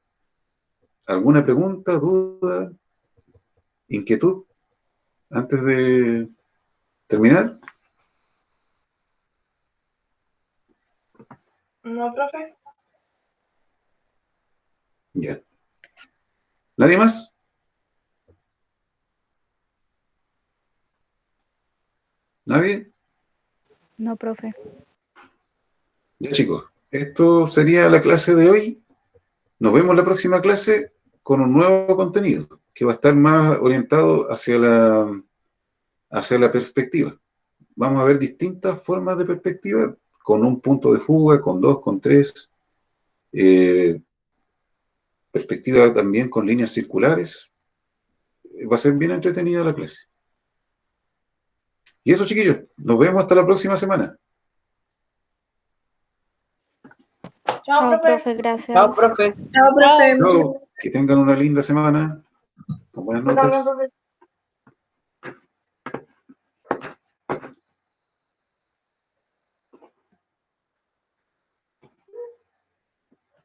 ¿Alguna pregunta, duda, inquietud antes de terminar? No, profe. Ya. ¿Nadie más? ¿Nadie? No, profe. Ya, chicos, esto sería la clase de hoy. Nos vemos la próxima clase con un nuevo contenido que va a estar más orientado hacia la perspectiva. Vamos a ver distintas formas de perspectiva, con un punto de fuga, con dos, con tres, perspectiva también con líneas circulares. Va a ser bien entretenida la clase. Y eso, chiquillos, nos vemos hasta la próxima semana. Chao, profe, gracias. Chao, profe. Chao, que tengan una linda semana, con buenas notas.